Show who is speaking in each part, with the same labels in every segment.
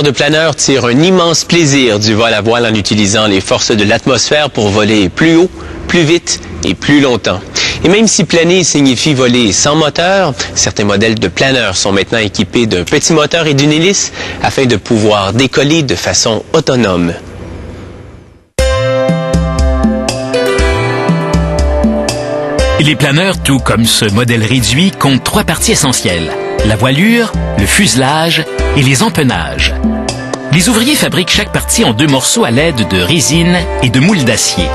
Speaker 1: De planeurs tirent un immense plaisir du vol à voile en utilisant les forces de l'atmosphère pour voler plus haut, plus vite et plus longtemps. Et même si planer signifie voler sans moteur, certains modèles de planeurs sont maintenant équipés d'un petit moteur et d'une hélice afin de pouvoir décoller de façon autonome.
Speaker 2: Les planeurs, tout comme ce modèle réduit, comptent 3 parties essentielles: la voilure, le fuselage et les empennages. Les ouvriers fabriquent chaque partie en 2 morceaux à l'aide de résine et de moules d'acier.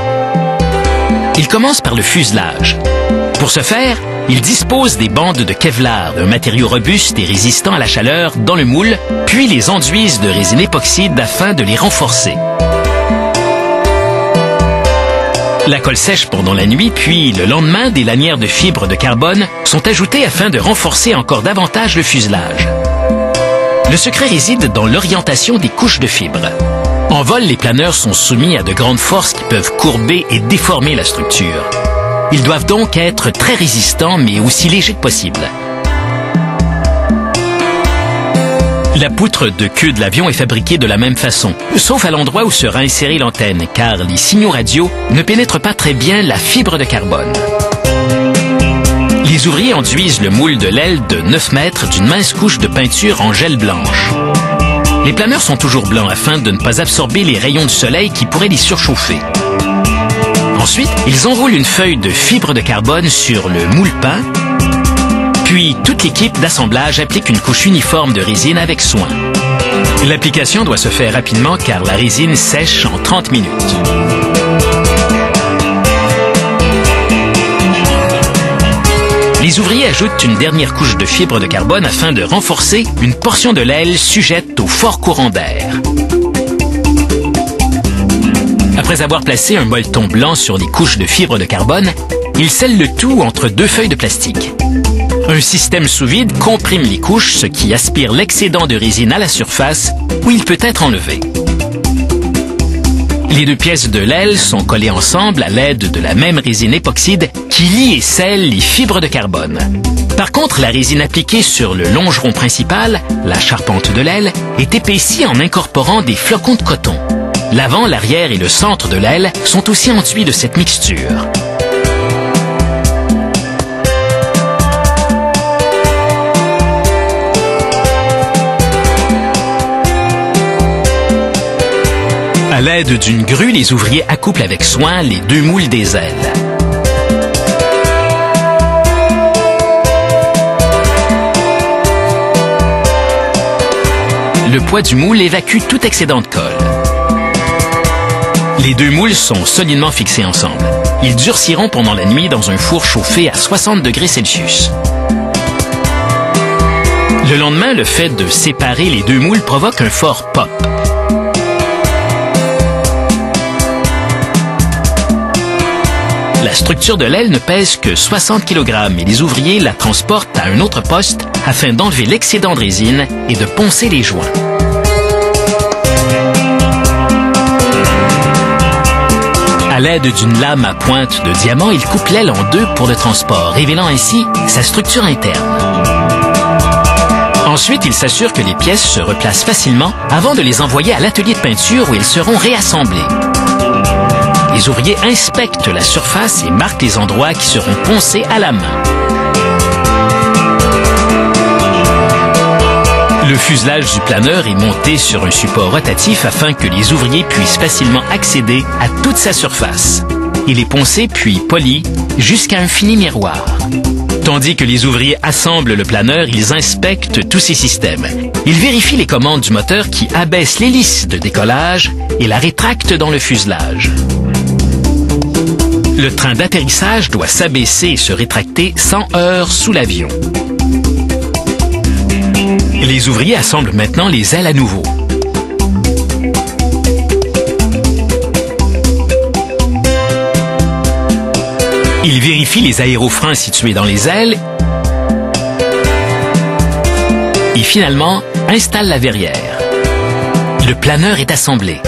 Speaker 2: Ils commencent par le fuselage. Pour ce faire, ils disposent des bandes de Kevlar, un matériau robuste et résistant à la chaleur, dans le moule, puis les enduisent de résine époxyde afin de les renforcer. La colle sèche pendant la nuit, puis le lendemain, des lanières de fibres de carbone sont ajoutées afin de renforcer encore davantage le fuselage. Le secret réside dans l'orientation des couches de fibres. En vol, les planeurs sont soumis à de grandes forces qui peuvent courber et déformer la structure. Ils doivent donc être très résistants, mais aussi légers que possible. La poutre de queue de l'avion est fabriquée de la même façon, sauf à l'endroit où sera insérée l'antenne, car les signaux radio ne pénètrent pas très bien la fibre de carbone. Les ouvriers enduisent le moule de l'aile de 9 mètres d'une mince couche de peinture en gel blanche. Les planeurs sont toujours blancs afin de ne pas absorber les rayons du soleil qui pourraient les surchauffer. Ensuite, ils enroulent une feuille de fibre de carbone sur le moule peint, puis toute l'équipe d'assemblage applique une couche uniforme de résine avec soin. L'application doit se faire rapidement car la résine sèche en 30 minutes. Les ouvriers ajoutent une dernière couche de fibre de carbone afin de renforcer une portion de l'aile sujette au fort courant d'air. Après avoir placé un molleton blanc sur les couches de fibre de carbone, ils scellent le tout entre 2 feuilles de plastique. Un système sous vide comprime les couches, ce qui aspire l'excédent de résine à la surface où il peut être enlevé. Les 2 pièces de l'aile sont collées ensemble à l'aide de la même résine époxyde qui lie et scelle les fibres de carbone. Par contre, la résine appliquée sur le longeron principal, la charpente de l'aile, est épaissie en incorporant des flocons de coton. L'avant, l'arrière et le centre de l'aile sont aussi enduits de cette mixture. À l'aide d'une grue, les ouvriers accouplent avec soin les 2 moules des ailes. Le poids du moule évacue tout excédent de colle. Les 2 moules sont solidement fixés ensemble. Ils durciront pendant la nuit dans un four chauffé à 60 degrés Celsius. Le lendemain, le fait de séparer les 2 moules provoque un fort pop. La structure de l'aile ne pèse que 60 kg et les ouvriers la transportent à un autre poste afin d'enlever l'excédent de résine et de poncer les joints. À l'aide d'une lame à pointe de diamant, ils coupent l'aile en 2 pour le transport, révélant ainsi sa structure interne. Ensuite, ils s'assurent que les pièces se replacent facilement avant de les envoyer à l'atelier de peinture où elles seront réassemblées. Les ouvriers inspectent la surface et marquent les endroits qui seront poncés à la main. Le fuselage du planeur est monté sur un support rotatif afin que les ouvriers puissent facilement accéder à toute sa surface. Il est poncé puis poli jusqu'à un fini miroir. Tandis que les ouvriers assemblent le planeur, ils inspectent tous ces systèmes. Ils vérifient les commandes du moteur qui abaisse l'hélice de décollage et la rétracte dans le fuselage. Le train d'atterrissage doit s'abaisser et se rétracter sans heurts sous l'avion. Les ouvriers assemblent maintenant les ailes à nouveau. Ils vérifient les aérofreins situés dans les ailes et finalement installent la verrière. Le planeur est assemblé.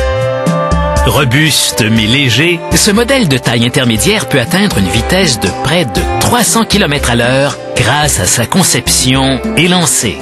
Speaker 2: Robuste mais léger, ce modèle de taille intermédiaire peut atteindre une vitesse de près de 300 km/h grâce à sa conception élancée.